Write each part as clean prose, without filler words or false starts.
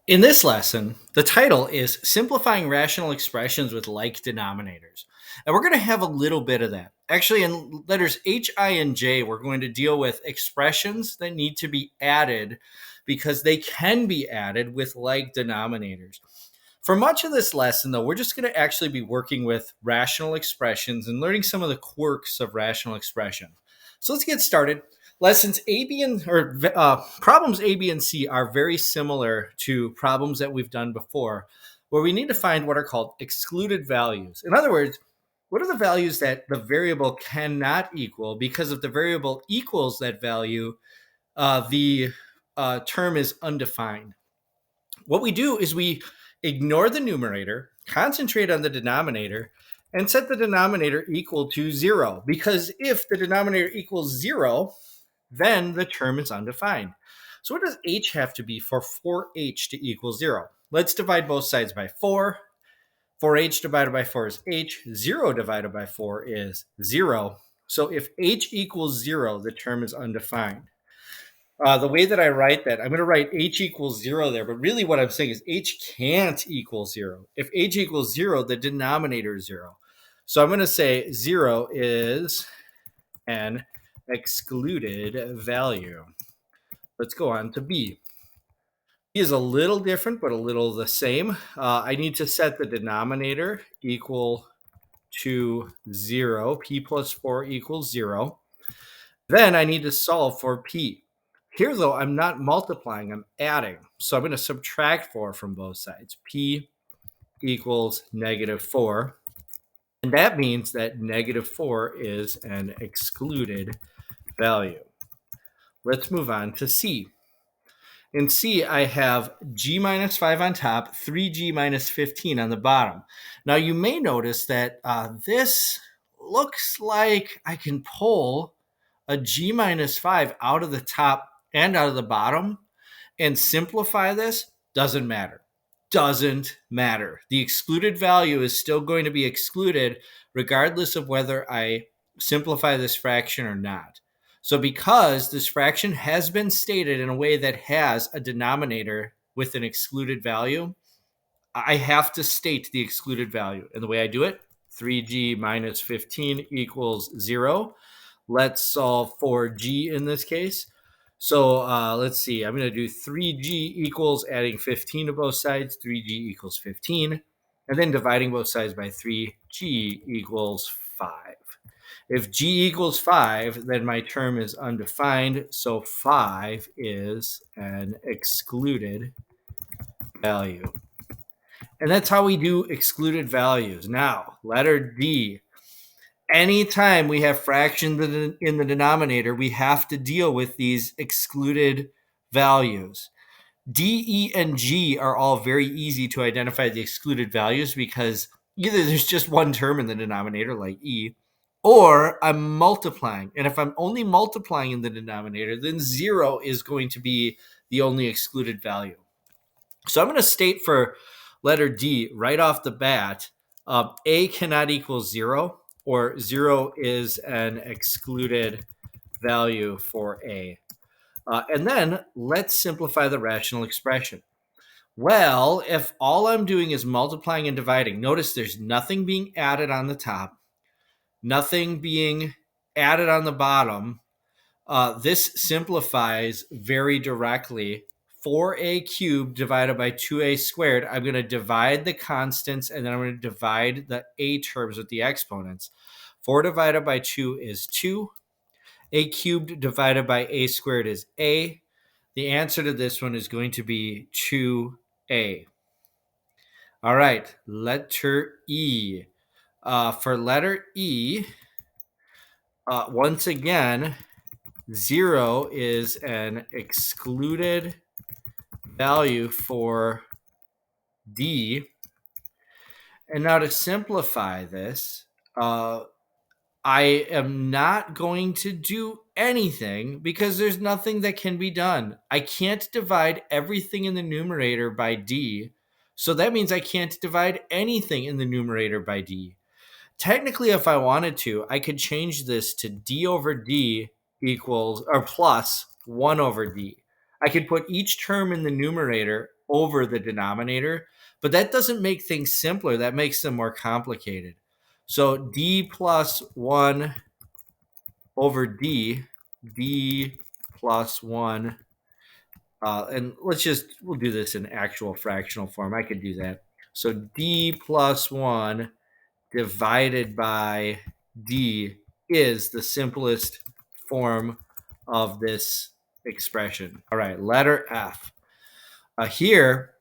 In this lesson, the title is Simplifying Rational Expressions with Like Denominators. And we're going to have a little bit of that. Actually, in letters H, I, and J, we're going to deal with expressions that need to be added because they can be added with like denominators. For much of this lesson, though, we're just going to actually be working with rational expressions and learning some of the quirks of rational expression. So let's get started. Lessons A, B, and problems A, B, and C are very similar to problems that we've done before, where we need to find what are called excluded values. In other words, what are the values that the variable cannot equal? Because if the variable equals that value, the term is undefined. What we do is we ignore the numerator, concentrate on the denominator, and set the denominator equal to 0. Because if the denominator equals 0, then the term is undefined. So what does h have to be for h to equal 0? Let's divide both sides by 4. 4h divided by 4 is h. 0 divided by 4 is 0. So if h equals 0, the term is undefined. The way that I write that, I'm going to write h equals 0 there, but really what I'm saying is h can't equal 0. If h equals 0, the denominator is 0. So I'm going to say 0 is an excluded value. Let's go on to B. B is a little different, but a little the same. I need to set the denominator equal to 0. P plus 4 equals 0. Then I need to solve for P. Here, though, I'm not multiplying, I'm adding. So I'm going to subtract 4 from both sides. P equals negative 4. And that means that negative 4 is an excluded value. Let's move on to C. In C, I have g minus 5 on top, 3g minus 15 on the bottom. Now, you may notice that this looks like I can pull a g minus 5 out of the top and out of the bottom and simplify this. Doesn't matter. Doesn't matter. The excluded value is still going to be excluded regardless of whether I simplify this fraction or not. So because this fraction has been stated in a way that has a denominator with an excluded value, I have to state the excluded value. And the way I do it, 3g minus 15 equals 0. Let's solve for g in this case. So let's see. I'm going to do 3g equals adding 15 to both sides. 3g equals 15. And then dividing both sides by 3, g equals 5. If g equals 5, then my term is undefined. So 5 is an excluded value. And that's how we do excluded values. Now, letter D. Anytime we have fractions in the denominator, we have to deal with these excluded values. D, E, and G are all very easy to identify the excluded values because either there's just one term in the denominator, like E, or I'm multiplying. And if I'm only multiplying in the denominator, then 0 is going to be the only excluded value. So I'm going to state for letter D right off the bat, A cannot equal 0, or 0 is an excluded value for A. And then let's simplify the rational expression. Well, if all I'm doing is multiplying and dividing, notice there's nothing being added on the top, nothing being added on the bottom. This simplifies very directly. 4a cubed divided by 2a squared. I'm going to divide the constants and then I'm going to divide the a terms with the exponents. 4 divided by 2 is 2. A cubed divided by a squared is a. The answer to this one is going to be 2a. All right, letter E. For letter E, once again, 0 is an excluded value for D. And now to simplify this, I am not going to do anything because there's nothing that can be done. I can't divide everything in the numerator by D. So that means I can't divide anything in the numerator by D. Technically, if I wanted to, I could change this to D over D equals or plus 1 over D. I could put each term in the numerator over the denominator, but that doesn't make things simpler. That makes them more complicated. So d plus 1 over d plus 1, and we'll do this in actual fractional form. I could do that. So d plus 1 divided by d is the simplest form of this expression. All right, letter F. Here,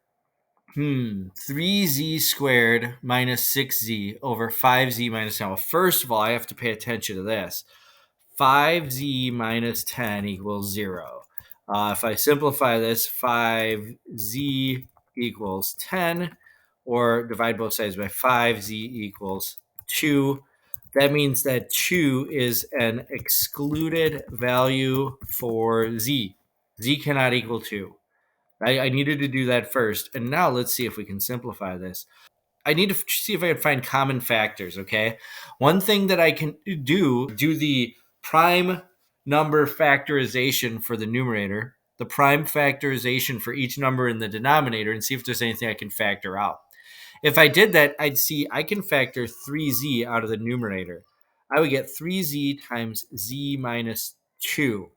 3z squared minus 6z over 5z minus 10. Well, first of all, I have to pay attention to this. 5z minus 10 equals 0. If I simplify this, 5z equals 10, or divide both sides by 5z equals 2. That means that 2 is an excluded value for z. Z cannot equal 2. I needed to do that first. And now let's see if we can simplify this. I need to see if I can find common factors, okay? One thing that I can do the prime number factorization for the numerator, the prime factorization for each number in the denominator, and see if there's anything I can factor out. If I did that, I'd see I can factor 3z out of the numerator. I would get 3z times z minus 2.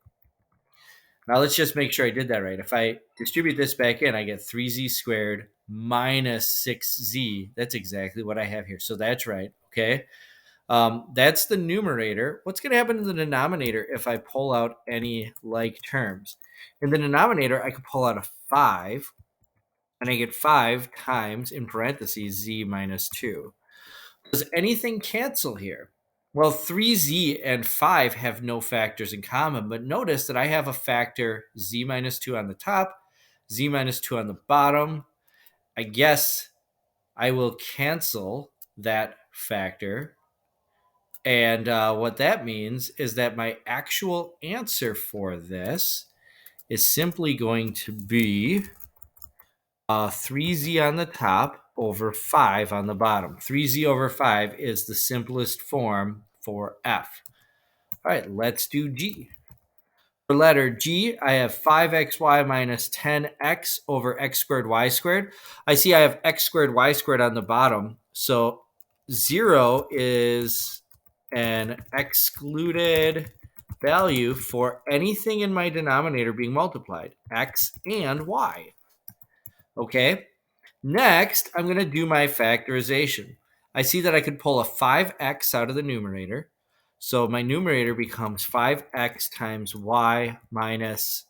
Now let's just make sure I did that right. If I distribute this back in, I get 3z squared minus 6z. That's exactly what I have here. So that's right. Okay. That's the numerator. What's going to happen in the denominator if I pull out any like terms? In the denominator, I could pull out a 5, and I get 5 times, in parentheses, z minus 2. Does anything cancel here? Well, 3z and 5 have no factors in common, but notice that I have a factor z minus 2 on the top, z minus 2 on the bottom. I guess I will cancel that factor. And what that means is that my actual answer for this is simply going to be 3z on the top over 5 on the bottom. 3z over 5 is the simplest form for F. All right, let's do G. For letter G, I have 5xy minus 10x over x squared y squared. I see I have x squared y squared on the bottom. So 0 is an excluded value for anything in my denominator being multiplied, x and y. Okay, next I'm going to do my factorization. I see that I could pull a 5x out of the numerator. So my numerator becomes 5x times y minus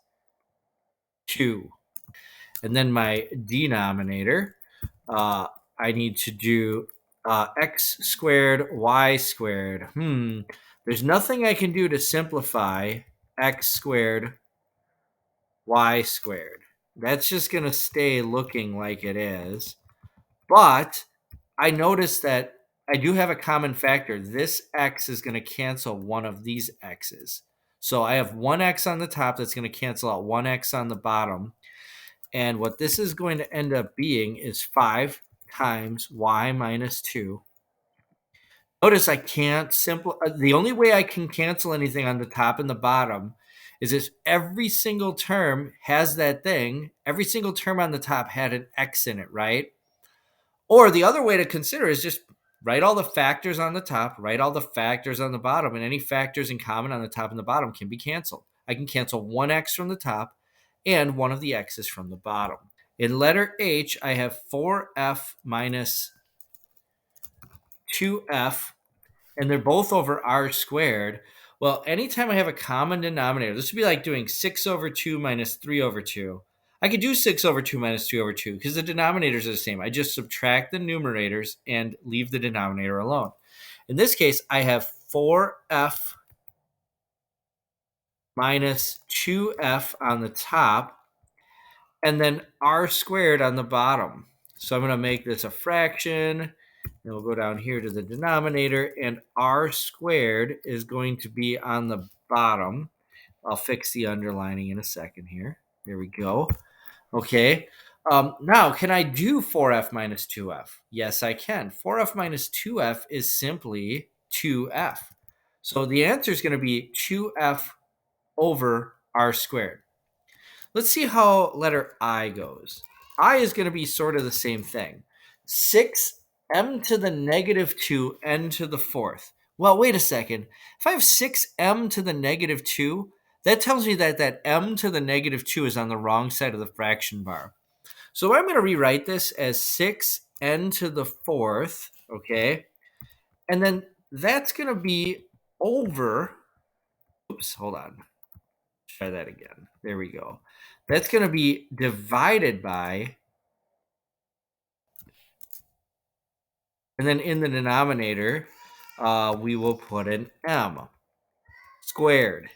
2. And then my denominator, I need to do x squared y squared. There's nothing I can do to simplify x squared y squared. That's just going to stay looking like it is. But I noticed that I do have a common factor. This x is going to cancel one of these x's. So I have one x on the top that's going to cancel out one x on the bottom. And what this is going to end up being is 5 times y minus 2. Notice I can't the only way I can cancel anything on the top and the bottom is if every single term has that thing. Every single term on the top had an x in it, right? Or the other way to consider is just write all the factors on the top, write all the factors on the bottom, and any factors in common on the top and the bottom can be canceled. I can cancel one x from the top and one of the x's from the bottom. In letter H, I have 4f minus 2f, and they're both over r squared. Well, anytime I have a common denominator, this would be like doing 6 over 2 minus 3 over 2. I could do 6 over 2 minus 3 over 2 because the denominators are the same. I just subtract the numerators and leave the denominator alone. In this case, I have 4f minus 2f on the top and then r squared on the bottom. So I'm going to make this a fraction. And we'll go down here to the denominator, and r squared is going to be on the bottom. I'll fix the underlining in a second here. There we go. Okay. Now, can I do 4f minus 2f? Yes, I can. 4f minus 2f is simply 2f. So the answer is going to be 2f over r squared. Let's see how letter I goes. I is going to be sort of the same thing. 6m to the negative 2 n to the fourth. Well, wait a second. If I have 6m to the negative 2, that tells me that m to the negative 2 is on the wrong side of the fraction bar. So I'm going to rewrite this as 6n to the fourth, okay? And then that's going to be over, oops, hold on. Try that again. There we go. That's going to be divided by, and then in the denominator, we will put an m squared.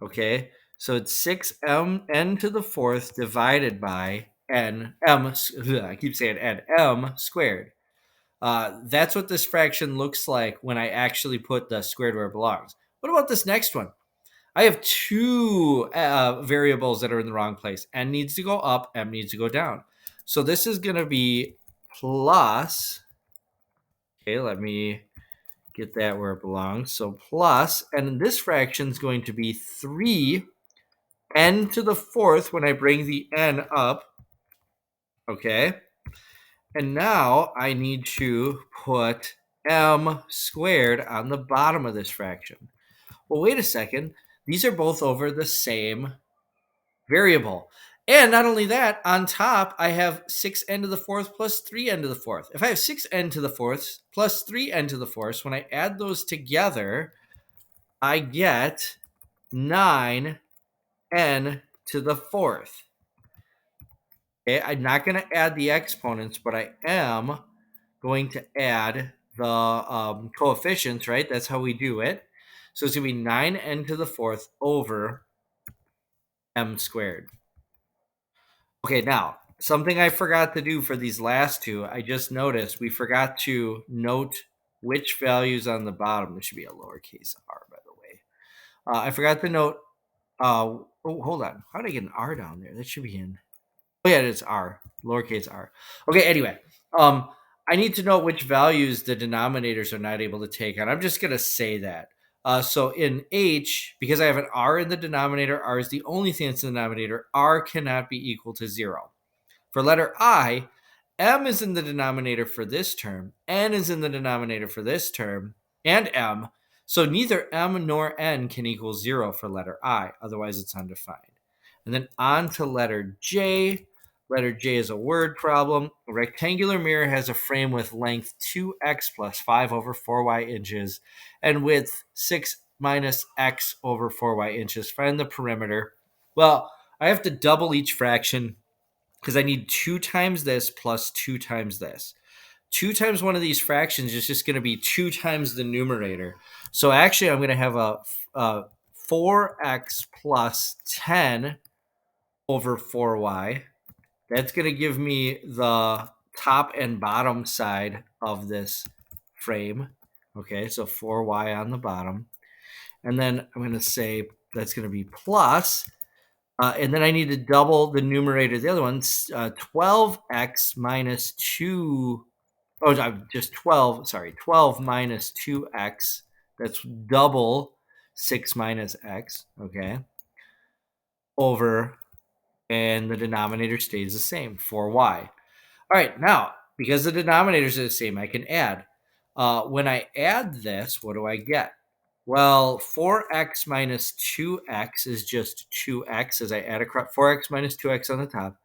Okay, so it's 6m n to the fourth divided by I keep saying m squared. That's what this fraction looks like when I actually put the squared where it belongs. What about this next one? I have two variables that are in the wrong place. N needs to go up, m needs to go down. So this is going to be plus, okay, let me get that where it belongs. So plus, and this fraction is going to be 3 n to the fourth when I bring the n up, okay? And now I need to put m squared on the bottom of this fraction. Well, wait a second. These are both over the same variable. And not only that, on top, I have 6n to the fourth plus 3n to the fourth. If I have 6n to the fourth plus 3n to the fourth, when I add those together, I get 9n to the fourth. Okay, I'm not going to add the exponents, but I am going to add the coefficients, right? That's how we do it. So it's going to be 9n to the fourth over m squared. Okay, now, something I forgot to do for these last two, I just noticed we forgot to note which values on the bottom. This should be a lowercase r, by the way. I forgot to note, oh, hold on. How did I get an r down there? That should be in, oh yeah, it's r, lowercase r. Okay, anyway, I need to know which values the denominators are not able to take on. I'm just going to say that. So in H, because I have an R in the denominator, R is the only thing that's in the denominator, R cannot be equal to 0. For letter I, M is in the denominator for this term, N is in the denominator for this term, and M. So neither M nor N can equal 0 for letter I, otherwise it's undefined. And then on to letter J. Letter J is a word problem. A rectangular mirror has a frame with length 2x plus 5 over 4y inches and width 6 minus x over 4y inches. Find the perimeter. Well, I have to double each fraction because I need 2 times this plus 2 times this. 2 times one of these fractions is just going to be 2 times the numerator. So actually, I'm going to have a 4x plus 10 over 4y. That's going to give me the top and bottom side of this frame. Okay, so 4y on the bottom. And then I'm going to say that's going to be plus, and then I need to double the numerator. The other one's 12x minus 2. Oh, just 12. Sorry, 12 minus 2x. That's double 6 minus x. Okay. Over, and the denominator stays the same, 4y. All right, now, because the denominators are the same, I can add. When I add this, what do I get? Well, 4x minus 2x is just 2x as I add across 4x minus 2x on the top,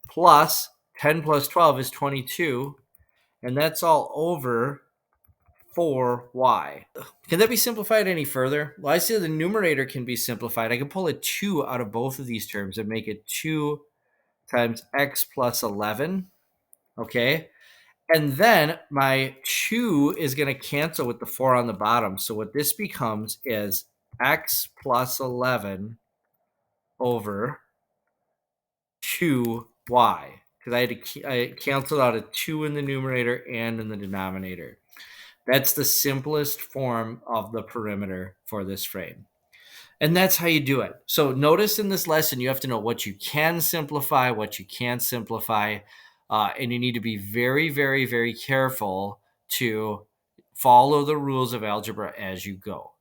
plus 10 plus 12 is 22, and that's all over 4y. Can that be simplified any further? Well, I see the numerator can be simplified. I can pull a 2 out of both of these terms and make it 2 times x plus 11, okay? And then my 2 is going to cancel with the 4 on the bottom. So what this becomes is x plus 11 over 2y. Because I canceled out a 2 in the numerator and in the denominator. That's the simplest form of the perimeter for this frame. And that's how you do it. So notice in this lesson, you have to know what you can simplify, what you can't simplify. And you need to be very, very, very careful to follow the rules of algebra as you go.